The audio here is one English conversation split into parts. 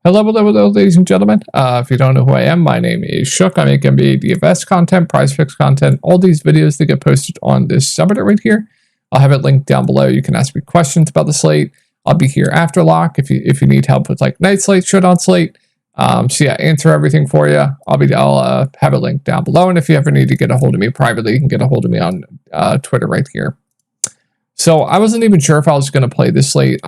Hello, ladies and gentlemen. If you don't know who I am, my name is Shook. I make NBA DFS content, prize picks content, all these videos that get posted on this subreddit right here. I'll have it linked down below. You can ask me questions about the slate. I'll be here after lock if you need help with like night slate, showdown slate. So yeah, answer everything for you. I'll have it linked down below. And if you ever need to get a hold of me privately, you can get a hold of me on Twitter right here. So I wasn't even sure if I was going to play this slate.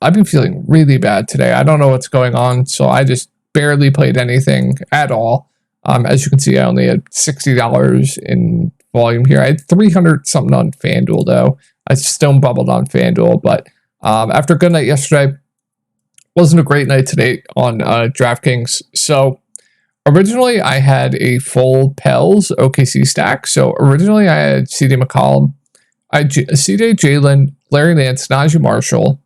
I've been feeling really bad today. I don't know what's going on, so I just barely played anything at all. As you can see, I only had $60 in volume here. I had 300 something on FanDuel though. I stone bubbled on FanDuel, but after a good night yesterday, wasn't a great night today on DraftKings. So originally I had a full Pels OKC stack. So originally I had CD McCollum, CJ Jalen, Larry Nance, Najee Marshall,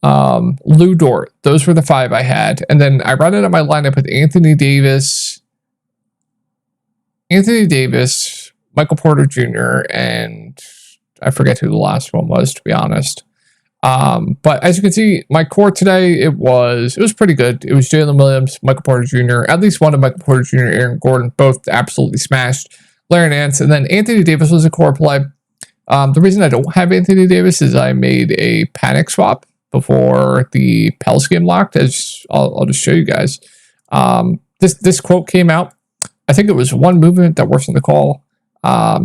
Lou Dort. Those were the five I had. And then I rounded up my lineup with Anthony Davis, Michael Porter Jr., and I forget who the last one was, to be honest. But as you can see, my core today, it was pretty good. It was Jalen Williams, Michael Porter Jr., at least one of Michael Porter Jr., Aaron Gordon, both absolutely smashed. Larry Nance, and then Anthony Davis was a core play. The reason I don't have Anthony Davis is I made a panic swap before the Pels game locked, as I'll just show you guys. This quote came out. I think it was one movement that worsened the call.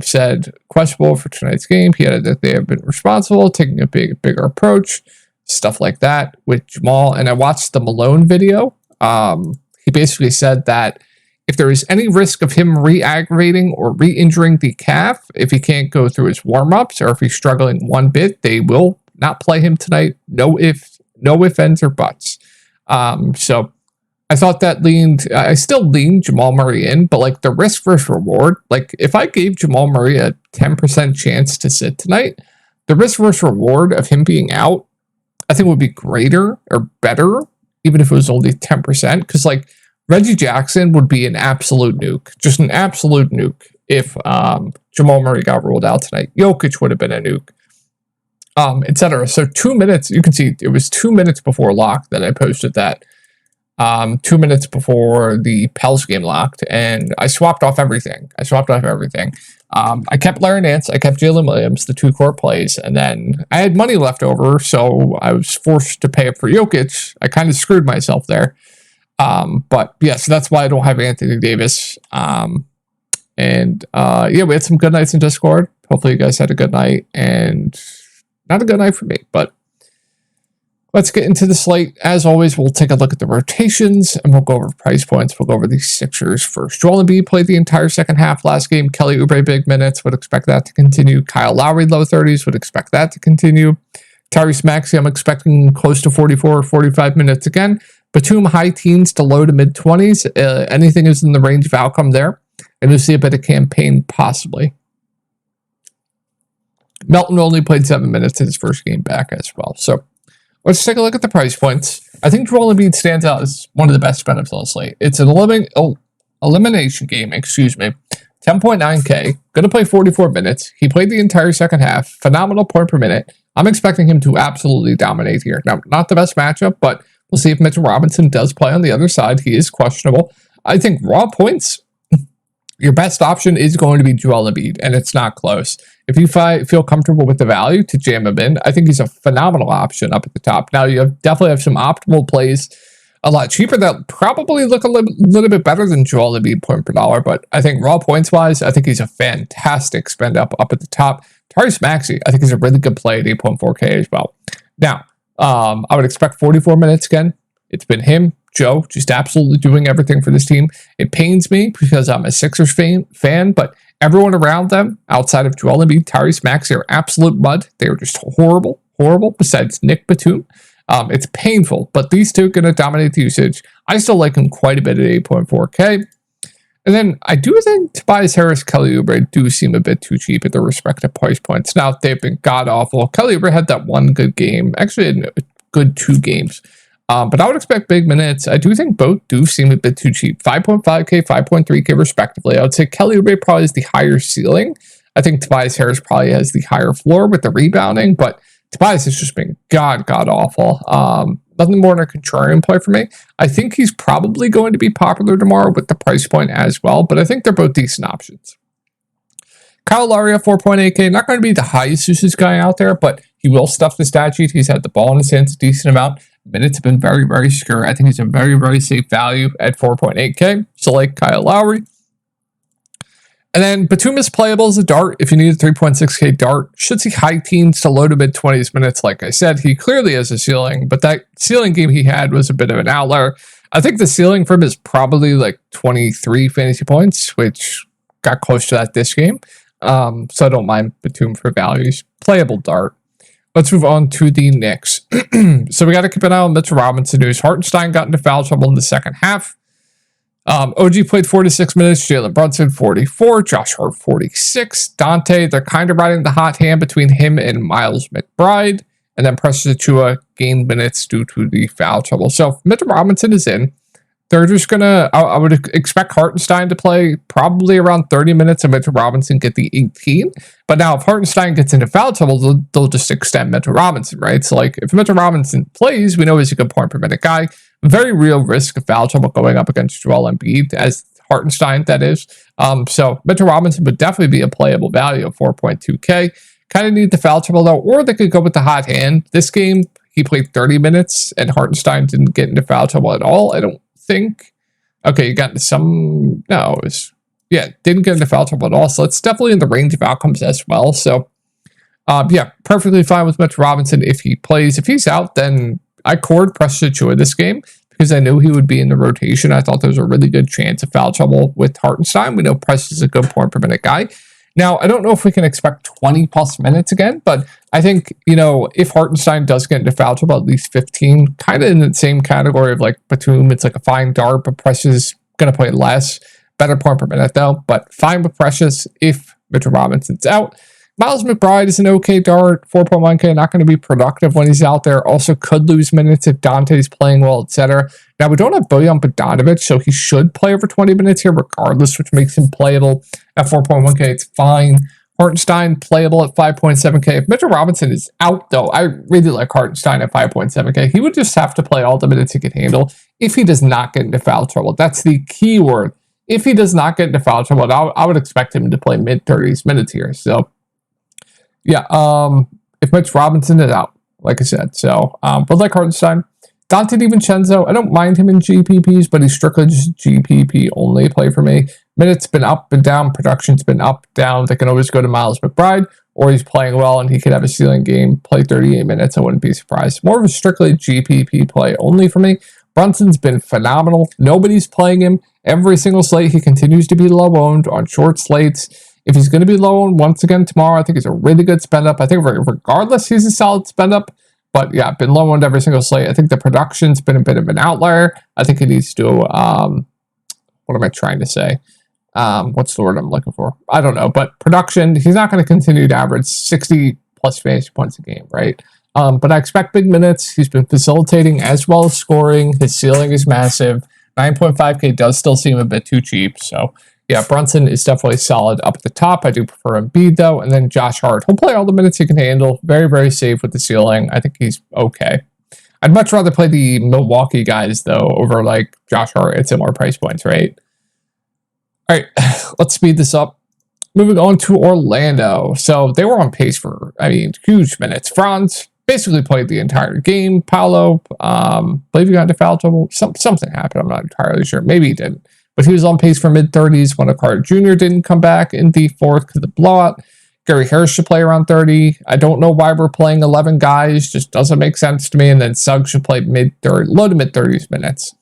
Said questionable for tonight's game. He added that they have been responsible, taking a bigger approach, stuff like that with Jamal. And I watched the Malone video. He basically said that if there is any risk of him re-aggravating or re-injuring the calf, if he can't go through his warm-ups or if he's struggling one bit, they will not play him tonight. No ifs, ands, or buts. So I thought that I still leaned Jamal Murray in, but like the risk versus reward, like if I gave Jamal Murray a 10% chance to sit tonight, the risk versus reward of him being out, I think would be greater or better, even if it was only 10%. Because like Reggie Jackson would be an absolute nuke, just an absolute nuke if Jamal Murray got ruled out tonight. Jokic would have been a nuke. Etc. So 2 minutes, you can see it was 2 minutes before lock that I posted that. 2 minutes before the Pels game locked, and I swapped off everything. I kept Larry Nance, I kept Jalen Williams, the two core plays, and then I had money left over, so I was forced to pay up for Jokic. I kind of screwed myself there. But yeah, so that's why I don't have Anthony Davis. Yeah, we had some good nights in Discord. Hopefully you guys had a good night, and not a good night for me, but let's get into the slate. As always, we'll take a look at the rotations, and we'll go over price points. We'll go over the Sixers first. Joel Embiid played the entire second half last game. Kelly Oubre, big minutes. Would expect that to continue. Kyle Lowry, low 30s. Would expect that to continue. Tyrese Maxey, I'm expecting close to 44 or 45 minutes again. Batum, high teens to low to mid 20s. Anything is in the range of outcome there. And you'll see a bit of campaign possibly. Melton only played 7 minutes in his first game back as well. So let's take a look at the price points. I think Joel Embiid stands out as one of the best benefits on the slate. It's an elimination game, 10.9K. Going to play 44 minutes. He played the entire second half. Phenomenal point per minute. I'm expecting him to absolutely dominate here. Now, not the best matchup, but we'll see if Mitchell Robinson does play on the other side. He is questionable. I think raw points, your best option is going to be Joel Embiid, and it's not close. If you feel comfortable with the value to jam him in, I think he's a phenomenal option up at the top. Now, you definitely have some optimal plays a lot cheaper that probably look a little bit better than Joel Embiid point per dollar, but I think raw points-wise, I think he's a fantastic spend up at the top. Tyrese Maxey, I think he's a really good play at 8.4K as well. Now, I would expect 44 minutes again. It's been him, Joe, just absolutely doing everything for this team. It pains me because I'm a Sixers fan, but everyone around them, outside of Joel Embiid, Tyrese Maxey, are absolute mud. They are just horrible, besides Nick Batum. It's painful, but these two are going to dominate the usage. I still like him quite a bit at 8.4K. And then I do think Tobias Harris, Kelly Oubre do seem a bit too cheap at their respective price points. Now, they've been god-awful. Kelly Oubre had that one good game. Actually, had a good 2 games. But I would expect big minutes. I do think both do seem a bit too cheap. 5.5K, 5.3K respectively. I would say Kelly Oubre probably is the higher ceiling. I think Tobias Harris probably has the higher floor with the rebounding, but Tobias has just been god awful. nothing more than a contrarian play for me. I think he's probably going to be popular tomorrow with the price point as well, but I think they're both decent options. Kyle Lowry at 4.8K, not going to be the highest usage guy out there, but he will stuff the stat sheet. He's had the ball in his hands a decent amount. Minutes have been very, very secure. I think he's a very, very safe value at 4.8K. So like Kyle Lowry. And then Batum is playable as a dart. If you need a 3.6K dart, should see high teens to low to mid 20s minutes. Like I said, he clearly has a ceiling, but that ceiling game he had was a bit of an outlier. I think the ceiling for him is probably like 23 fantasy points, which got close to that this game. So I don't mind Batum for values. Playable dart. Let's move on to the Knicks. So we got to keep an eye on Mitchell Robinson news. Hartenstein got into foul trouble in the second half. OG played 46 minutes. Jalen Brunson 44. Josh Hart 46. Dante, they're kind of riding the hot hand between him and Miles McBride. And then Precious Achiuwa gained minutes due to the foul trouble. So if Mitchell Robinson is in, they're just going to, I would expect Hartenstein to play probably around 30 minutes and Mitchell Robinson get the 18. But now if Hartenstein gets into foul trouble, they'll just extend Mitchell Robinson, right? So like if Mitchell Robinson plays, we know he's a good point per minute guy. Very real risk of foul trouble going up against Joel Embiid, as Hartenstein, that is. So Mitchell Robinson would definitely be a playable value of 4.2K. Kind of need the foul trouble though, or they could go with the hot hand. This game, he played 30 minutes and Hartenstein didn't get into foul trouble at all. I don't think. Okay, you got into some, no, it was, yeah, didn't get into foul trouble at all. So it's definitely in the range of outcomes as well. So, yeah, perfectly fine with Mitchell Robinson if he plays. If he's out, then I cored Precious Achiuwa this game because I knew he would be in the rotation. I thought there was a really good chance of foul trouble with Hartenstein. We know Precious is a good point per minute guy. Now, I don't know if we can expect 20 plus minutes again, but I think, you know, if Hartenstein does get into foul trouble, at least 15, kind of in the same category of like Batum, it's like a fine dart, but Precious is going to play less. Better point per minute though, but fine with Precious if Mitchell Robinson's out. Miles McBride is an okay dart, 4.1K, not going to be productive when he's out there. Also could lose minutes if Dante's playing well, etc. Now, we don't have Bojan Bogdanovic, so he should play over 20 minutes here regardless, which makes him playable at 4.1K. It's fine. Hartenstein playable at 5.7K. If Mitchell Robinson is out, though, I really like Hartenstein at 5.7K. He would just have to play all the minutes he can handle if he does not get into foul trouble. That's the key word. If he does not get into foul trouble, I would expect him to play mid-30s minutes here. So, yeah, if Mitch Robinson is out, like I said. So, but like Hartenstein, Dante DiVincenzo, I don't mind him in GPPs, but he's strictly just GPP only play for me. Minutes been up and down, production's been up, down. They can always go to Miles McBride, or he's playing well and he could have a ceiling game, play 38 minutes. I wouldn't be surprised. More of a strictly GPP play only for me. Brunson's been phenomenal. Nobody's playing him. Every single slate, he continues to be low owned on short slates. If he's going to be low owned once again tomorrow, I think it's a really good spend up. I think regardless, he's a solid spend up. But yeah, been low owned every single slate. I think the production's been a bit of an outlier. I think he needs to, what am I trying to say? What's the word I'm looking for? I don't know. But production, he's not going to continue to average 60 plus fantasy points a game, right? But I expect big minutes. He's been facilitating as well as scoring. His ceiling is massive. 9.5K does still seem a bit too cheap. So yeah, Brunson is definitely solid up at the top. I do prefer Embiid though. And then Josh Hart. He'll play all the minutes he can handle. Very, very safe with the ceiling. I think he's okay. I'd much rather play the Milwaukee guys though over like Josh Hart at similar price points, right? All right, let's speed this up. Moving on to Orlando. So they were on pace for, huge minutes. Franz basically played the entire game. Paolo, believe he got into foul trouble. Something happened. I'm not entirely sure. Maybe he didn't. But he was on pace for mid-30s when Carter Jr. didn't come back in the fourth because of the blowout. Gary Harris should play around 30. I don't know why we're playing 11 guys. Just doesn't make sense to me. And then Suggs should play low to mid-30s minutes.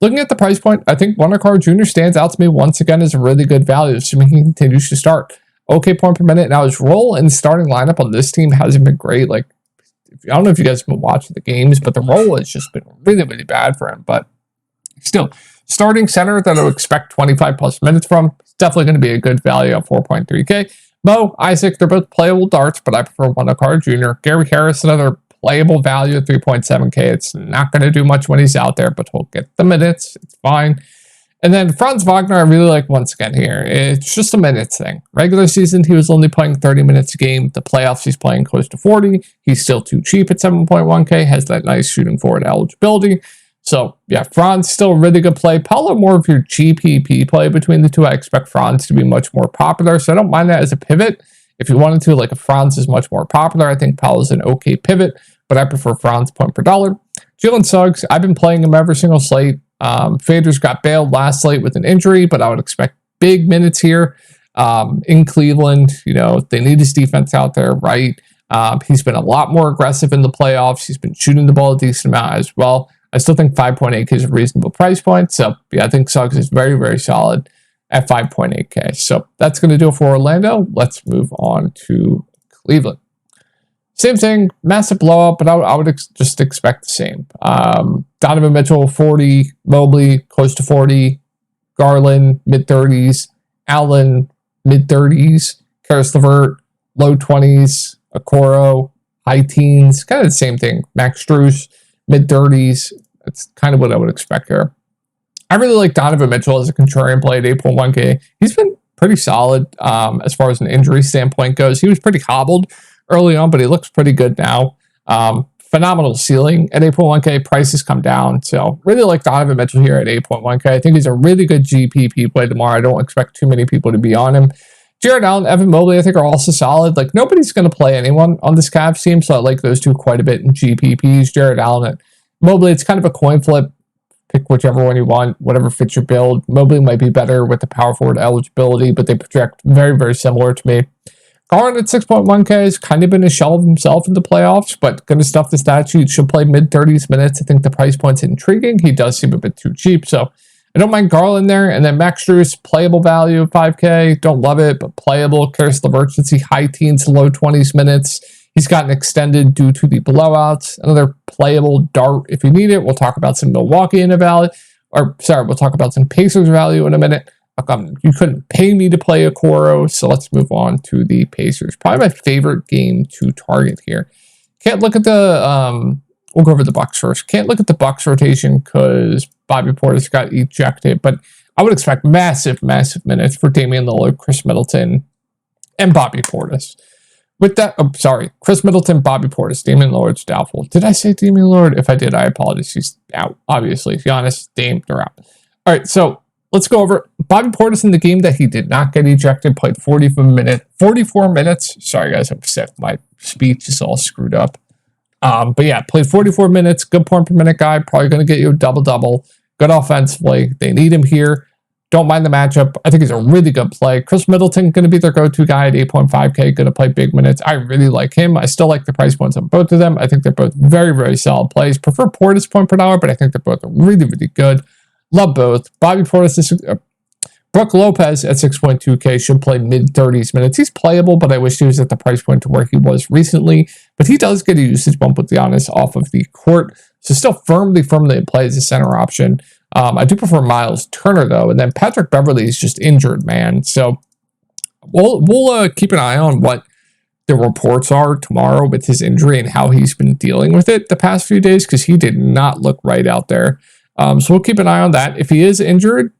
Looking at the price point, I think Carter Jr. stands out to me once again as a really good value, assuming he continues to start. Okay point per minute. Now, his role in the starting lineup on this team hasn't been great. Like, I don't know if you guys have been watching the games, but the role has just been really, really bad for him. But still, starting center that I would expect 25 plus minutes from, it's definitely going to be a good value at 4.3K. Mo, Isaac, they're both playable darts, but I prefer Carter Jr. Gary Harris, another playable value at 3.7K. It's not going to do much when he's out there, but he'll get the minutes. It's fine. And then Franz Wagner, I really like once again here. It's just a minutes thing. Regular season, he was only playing 30 minutes a game. The playoffs, he's playing close to 40. He's still too cheap at 7.1K, has that nice shooting forward eligibility. So, yeah, Franz still a really good play. Paolo more of your GPP play between the two. I expect Franz to be much more popular, so I don't mind that as a pivot. If you wanted to, like if Franz is much more popular, I think Paolo's an okay pivot, but I prefer Franz point per dollar. Jalen Suggs, I've been playing him every single slate. Faders got bailed last slate with an injury, but I would expect big minutes here in Cleveland. You know, they need his defense out there, right? He's been a lot more aggressive in the playoffs. He's been shooting the ball a decent amount as well. I still think 5.8K is a reasonable price point. So, yeah, I think Suggs is very, very solid at 5.8K. So that's going to do it for Orlando. Let's move on to Cleveland. Same thing, massive blowout, but I would just expect the same. Donovan Mitchell, 40. Mobley, close to 40. Garland, mid-30s. Allen, mid-30s. Karis LeVert, low 20s. Okoro, high teens. Kind of the same thing. Max Strus, mid-30s. That's kind of what I would expect here. I really like Donovan Mitchell as a contrarian play at 8.1K. He's been pretty solid as far as an injury standpoint goes. He was pretty hobbled early on, but he looks pretty good now. Phenomenal ceiling at 8.1K. Prices come down. So really like Donovan Mitchell here at 8.1K. I think he's a really good GPP play tomorrow. I don't expect too many people to be on him. Jared Allen, Evan Mobley, I think are also solid. Like nobody's going to play anyone on this Cavs team, so I like those two quite a bit in GPPs. Jared Allen and Mobley, it's kind of a coin flip. Pick whichever one you want, whatever fits your build. Mobley might be better with the power forward eligibility, but they project very, very similar to me. Garland at 6.1K has kind of been a shell of himself in the playoffs, but going to stuff the stat sheet. Should play mid-30s minutes. I think the price point's intriguing. He does seem a bit too cheap, so I don't mind Garland there. And then Max Strus, playable value of 5K. Don't love it, but playable. Karis LeVert should see high teens to low 20s minutes. He's gotten extended due to the blowouts. Another playable dart if you need it. We'll talk about some Milwaukee in a value. We'll talk about some Pacers value in a minute. You couldn't pay me to play Okoro, so let's move on to the Pacers. Probably my favorite game to target here. Can't look at the we'll go over the Bucks first. Can't look at the Bucks rotation because Bobby Portis got ejected, but I would expect massive, massive minutes for Damian Lillard, Chris Middleton, and Bobby Portis. With that, Chris Middleton, Bobby Portis, Damian Lillard's doubtful. Did I say Damian Lillard? If I did, I apologize. He's out, obviously. Giannis, Dame, they're out. All right, so let's go over Bobby Portis in the game that he did not get ejected, played 44 minutes. Sorry, guys, I'm sick. My speech is all screwed up. But yeah, played 44 minutes, good point per minute guy, probably going to get you a double-double, good offensively. They need him here. Don't mind the matchup. I think he's a really good play. Chris Middleton going to be their go-to guy at 8.5K, going to play big minutes. I really like him. I still like the price points on both of them. I think they're both very, very solid plays. Prefer Portis point per dollar, but I think they're both really, really good. Love both. Bobby Portis, Brook Lopez at 6.2K should play mid-30s minutes. He's playable, but I wish he was at the price point to where he was recently. But he does get a usage bump, with the honest, off of the court. So still firmly in play as a center option. I do prefer Miles Turner, though. And then Patrick Beverley is just injured, man. So we'll keep an eye on what the reports are tomorrow with his injury and how he's been dealing with it the past few days, because he did not look right out there. So we'll keep an eye on that. If he is injured,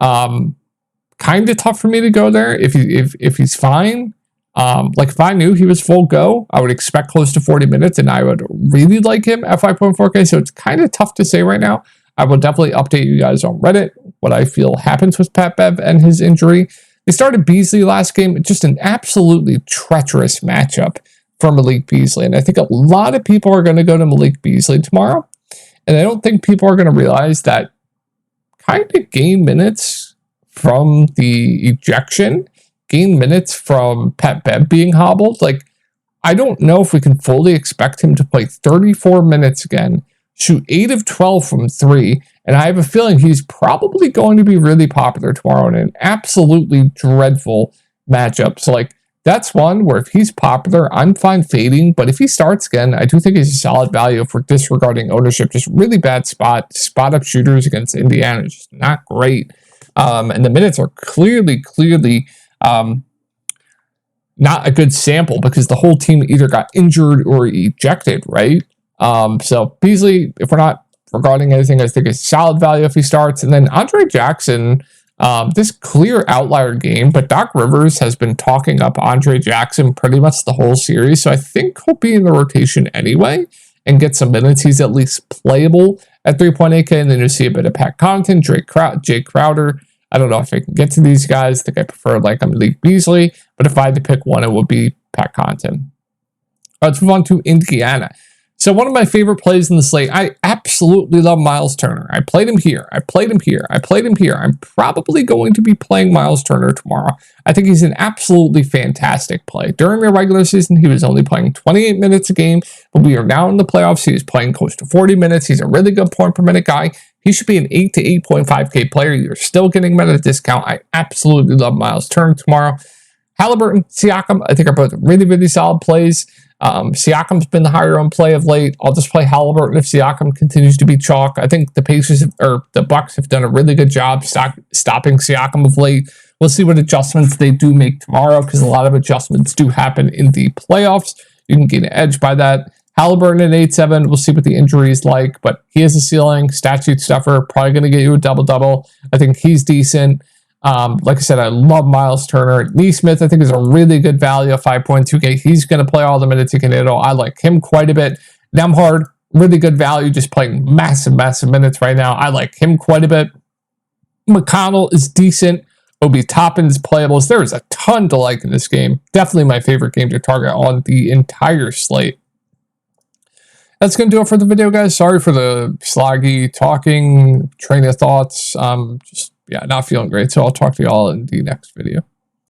kind of tough for me to go there. If he's fine, like if I knew he was full go, I would expect close to 40 minutes, and I would really like him at 5.4K. So it's kind of tough to say right now. I will definitely update you guys on Reddit what I feel happens with Pat Bev and his injury. They started Beasley last game, just an absolutely treacherous matchup for Malik Beasley, and I think a lot of people are going to go to Malik Beasley tomorrow. And I don't think people are going to realize that kind of gain minutes from the ejection, gain minutes from Pat Bev being hobbled. Like, I don't know if we can fully expect him to play 34 minutes again, shoot 8 of 12 from 3, and I have a feeling he's probably going to be really popular tomorrow in an absolutely dreadful matchup. So, like, that's one where if he's popular, I'm fine fading. But if he starts again, I do think he's a solid value for disregarding ownership. Just really bad spot up shooters against Indiana. Just not great. And the minutes are clearly not a good sample because the whole team either got injured or ejected, right? So Beasley, if we're not regarding anything. I think it's solid value if he starts. And then Andre Jackson, this clear outlier game, but Doc Rivers has been talking up Andre Jackson pretty much the whole series. So I think he'll be in the rotation anyway and get some minutes. He's at least playable at 3.8K. And then you'll see a bit of Pat Connaughton, Jay Crowder. I don't know if I can get to these guys. I think I prefer like Malik Beasley, but if I had to pick one, it would be Pat Connaughton. Let's move on to Indiana. So one of my favorite plays in the slate, I absolutely love Miles Turner. I played him here. I played him here. I played him here. I'm probably going to be playing Miles Turner tomorrow. I think he's an absolutely fantastic play. During the regular season, he was only playing 28 minutes a game, but we are now in the playoffs. He's playing close to 40 minutes. He's a really good point per minute guy. He should be an 8 to 8.5K player. You're still getting him at a discount. I absolutely love Miles Turner tomorrow. Halliburton, Siakam, I think are both really, really solid plays. Siakam's been the higher owned play of late. I'll just play Halliburton if Siakam continues to be chalk. I think the Bucks have done a really good job stopping Siakam of late. We'll see what adjustments they do make tomorrow, because a lot of adjustments do happen in the playoffs. You can get an edge by that. Halliburton at 8-7. We'll see what the injury is like, but he has a ceiling. Statute stuffer, probably going to get you a double-double. I think he's decent. Like I said, I love Miles Turner. Neesmith, I think, is a really good value of 5.2K. He's going to play all the minutes he can handle. I like him quite a bit. Nembhard, really good value, just playing massive minutes right now. I like him quite a bit. McConnell is decent. Obi Toppin's playables. There is a ton to like in this game. Definitely my favorite game to target on the entire slate. That's going to do it for the video, guys. Sorry for the sloggy talking, train of thoughts. Just not feeling great. So I'll talk to you all in the next video.